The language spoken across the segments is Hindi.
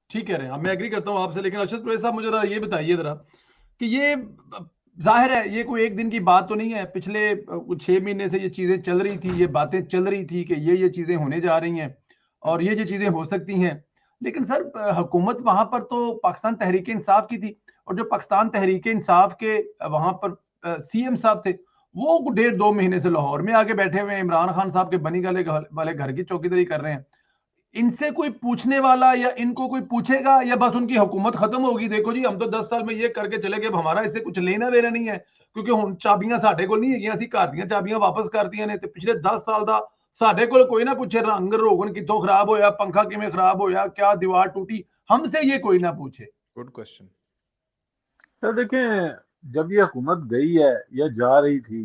ठीक कह रहे हैं आप, मैं एग्री करता हूँ आपसे, लेकिन अरशद कुरैशी साहब मुझे जरा ये बताइए जरा कि ये जाहिर है ये कोई एक दिन की बात तो नहीं है, पिछले कुछ 6 महीने से ये चीज़ें चल रही थी, ये बातें चल रही थी कि ये चीज़ें होने जा रही हैं और ये चीज़ें हो सकती हैं। लेकिन सर हुकूमत वहाँ पर तो पाकिस्तान तहरीक इंसाफ की थी, और जो पाकिस्तान तहरीक इंसाफ के वहाँ पर सीएम साहब थे, वो 1.5-2 महीने से लाहौर में आके बैठे हुए हैं, इमरान खान साहब के बनी गले वाले घर की चौकीदारी कर रहे हैं। इनसे कोई पूछने वाला या इनको कोई पूछेगा, या बस उनकी हुकूमत खत्म होगी, देखो जी हम तो 10 साल में ये करके चले गए, अब हमारा इससे कुछ लेना देना नहीं है, क्योंकि हुण चाबियां साडे कोल नहीं है, ਅਸੀਂ घर ਦੀਆਂ ਚਾਬੀਆਂ ਵਾਪਸ ਕਰਤੀਆਂ ਨੇ, ਤੇ ਪਿਛਲੇ 10 ਸਾਲ ਦਾ ਸਾਡੇ ਕੋਲ ਕੋਈ ਨਾ ਪੁੱਛੇ ਰੰਗ ਰੋਗन कितों खराब होया, पंखा किवें खराब होया, क्या दीवार टूटी, हमसे ये कोई ना पूछे। Good question. तो देखें, जब ये हुकूमत गई है या जा रही थी,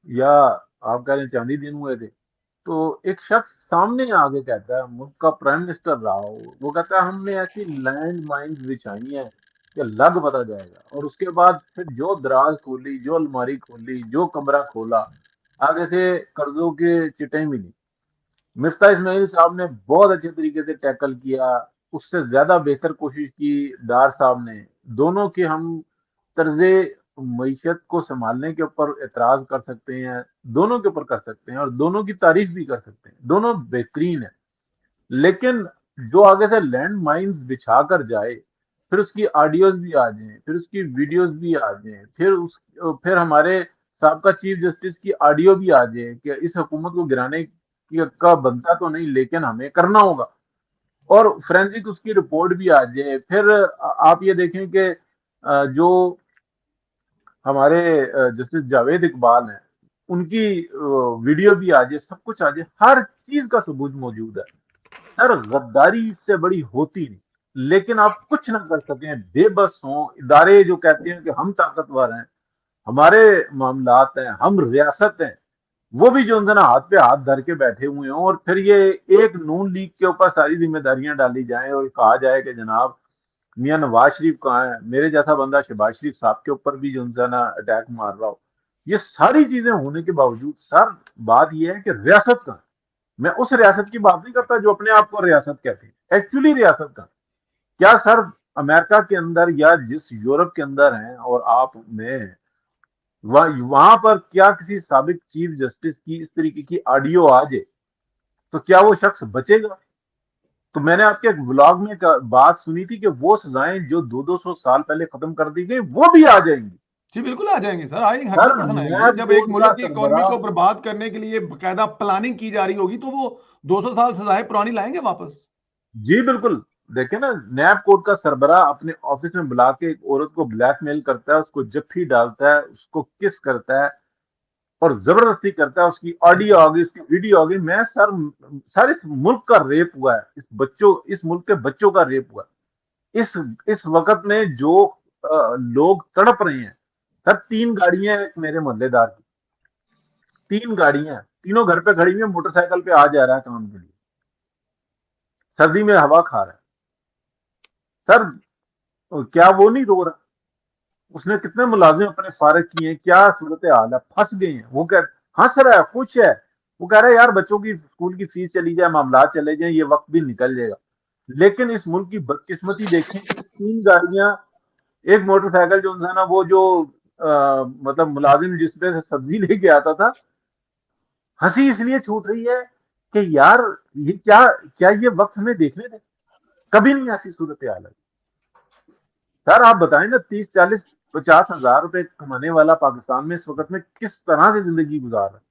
या आप कह रहे हैं चांदी दिन हुए थे, तो एक शख्स सामने आके कहता है, मुल्क का प्राइम मिनिस्टर रहा हो, वो कहता है हमने ऐसी लैंड माइन्स बिछाई हैं कि लग पता जाएगा। और उसके बाद फिर जो दराज खोली, जो अलमारी खोली, जो कमरा खोला, आगे से कर्जों के चिटें मिली। मिफ्ता इस्माइल साहब ने बहुत अच्छे तरीके से टैकल किया, उससे ज्यादा बेहतर कोशिश की डार साहब ने। दोनों के हम तर्जे मईशत को संभालने के ऊपर एतराज कर सकते हैं, दोनों के ऊपर कर सकते हैं, और दोनों की तारीफ भी कर सकते हैं, दोनों बेहतरीन है। लेकिन जो आगे से लैंड माइन्स बिछा कर जाए, फिर उसकी ऑडियोज भी आ जाएं, फिर उसकी वीडियोज भी आ जाएं, फिर हमारे साबका चीफ जस्टिस की ऑडियो भी आ जाए कि इस हुकूमत को गिराने का बनता तो नहीं, लेकिन हमें करना होगा, और फोरेंसिक उसकी रिपोर्ट भी आ जाए। फिर आप ये देखें कि जो हमारे जस्टिस जावेद इकबाल हैं, उनकी वीडियो भी आ जाए, सब कुछ आ जाए, हर चीज का सबूत मौजूद है। सर, गद्दारी इससे बड़ी होती नहीं, लेकिन आप कुछ ना कर सकें, बेबस हों इदारे जो कहते हैं कि हम ताकतवर हैं, हमारे मामलात हैं, हम रियासत हैं, वो भी जो है ना हाथ पे हाथ धर के बैठे हुए हों, और फिर ये एक नून लीग के ऊपर सारी जिम्मेदारियां डाली जाएं और कहा जाए कि जनाब मियां नवाज शरीफ कहाँ है, मेरे जैसा बंदा शहबाज शरीफ साहब के ऊपर भी जो है ना अटैक मार रहा हो। ये सारी चीजें होने के बावजूद सर, बात यह है कि रियासत कहाँ है? मैं उस रियासत की बात नहीं करता जो अपने आप को रियासत कहते हैं, एक्चुअली रियासत कहाँ है? क्या सर, अमेरिका के अंदर या जिस यूरोप के अंदर हैं और आप में, वहां पर क्या किसी साबिक चीफ जस्टिस की इस तरीके की ऑडियो आ जाए तो क्या वो शख्स बचेगा? तो मैंने आपके एक व्लॉग में बात सुनी थी कि वो सजाएं जो 200-200 साल पहले खत्म कर दी गई, वो भी आ जाएंगी। जी बिल्कुल आ जाएंगी सर, आएंगे, सर, 100% आएंगे। नैब जब एक बोर्ड का मुल्क की इकोनॉमी सरबराह, को बर्बाद करने के लिए बकायदा प्लानिंग की जा रही होगी, तो वो 200 साल सजाएं पुरानी लाएंगे वापस। जी बिल्कुल। देखे ना, नैब कोर्ट का सरबराह अपने ऑफिस में बुला के एक औरत को ब्लैकमेल करता है, उसको जफ्फी डालता है, उसको किस करता है और जबरदस्ती करता है। उसकी ऑडियो आ गई, उसकी वीडियो आ गई। मैं सर इस मुल्क का रेप हुआ है, इस मुल्क के बच्चों का रेप हुआ है। इस वक्त में जो लोग तड़प रहे हैं, सर 3 गाड़ियां हैं एक मेरे मोहल्लेदार की, 3 गाड़ियां, तीनों घर पे खड़ी हुई है, मोटरसाइकिल पे आ जा रहा है काम के लिए, सर्दी में हवा खा रहा है। सर, क्या वो नहीं रो रहा? उसने कितने मुलाजिम अपने फारिग किए हैं, क्या सूरत हाल है, फंस गए हैं। वो कह हंस रहा है, खुश है, वो कह रहा है यार बच्चों की स्कूल की फीस चली जाए, मामला चले जाए, ये वक्त भी निकल जाएगा। लेकिन इस मुल्क की बदकिस्मती देखें कि 3 गाड़ियां, एक मोटरसाइकिल जो है ना, वो जो मतलब मुलाजिम जिसपे से सब्जी लेके आता था, हंसी इसलिए छूट रही है कि यार ये क्या क्या ये वक्त हमें देखने थे? कभी नहीं ऐसी सूरत हाल है। सर आप बताएं ना, 30, 40, 50 हजार रुपए कमाने वाला पाकिस्तान में इस वक्त में किस तरह से जिंदगी गुजार रहा है?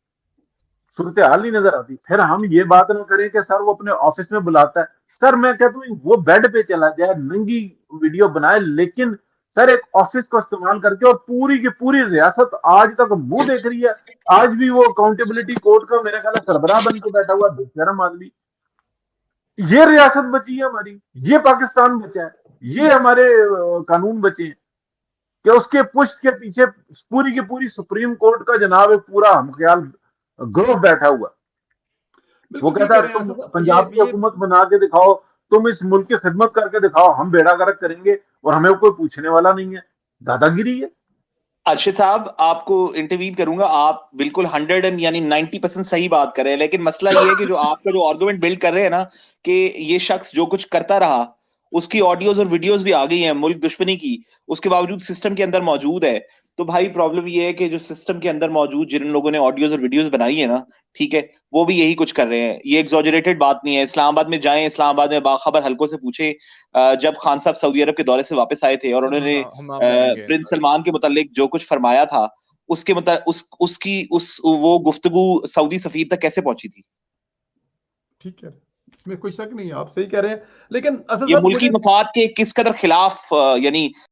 सूरत हाल नहीं नजर आती। फिर हम ये बात ना करें कि सर वो अपने ऑफिस में बुलाता है। सर मैं कहता हूँ वो बेड पे चला जाए, नंगी वीडियो बनाए, लेकिन सर एक ऑफिस को इस्तेमाल करके, और पूरी की पूरी रियासत आज तक मुंह देख रही है। आज भी वो अकाउंटेबिलिटी कोर्ट का मेरे ख्याल सरबराह बन के बैठा हुआ बेशरम आदमी। ये रियासत बची है हमारी, ये पाकिस्तान बचा है, ये हमारे कानून बचे हैं कि उसके पुष्ट के पीछे पूरी की पूरी सुप्रीम कोर्ट का जनाब एक पूरा हमख्याल ग्रुप बैठा हुआ। वो बिल्कुल ठीक कहता कह है रहे हैं तुम असद साहब, पंजाब की ये हुकूमत बना के दिखाओ, तुम इस मुल्क की खिदमत करके दिखाओ, हम बेड़ा गर्क करेंगे और हमें कोई पूछने वाला नहीं है। दादागिरी है। अर्शद साहब, आपको इंटरवीन करूंगा। आप बिल्कुल 100 यानी 90% सही बात कर रहे हैं, लेकिन मसला ये है कि जो आपका जो आर्गुमेंट बिल्ड कर रहे हैं ना, कि ये शख्स जो कुछ करता रहा उसकी ऑडियोज और वीडियोस भी आ गई हैं मुल्क दुश्मनी की, उसके बावजूद सिस्टम के अंदर मौजूद है। तो भाई प्रॉब्लम ये है कि जो सिस्टम के अंदर मौजूद जिन लोगों ने ऑडियोज और वीडियोस बनाई है ना, ठीक है, वो भी यही कुछ कर रहे हैं। ये एग्जॉजरेटेड बात नहीं है। इस्लामाबाद में जाएं, इस्लामाबाद में बाखबर हलकों से पूछे, जब खान साहब सऊदी अरब के दौरे से वापस आए थे और उन्होंने प्रिंस सलमान के मुतालिक जो कुछ फरमाया था, उसके वो गुफ्तगू सऊदी सफीर तक कैसे पहुंची थी? ठीक है, इसमें कोई शक नहीं है, आप सही कह रहे हैं, लेकिन असद ये साहब मुल्की मुझे मफाद के किस कदर खिलाफ यानी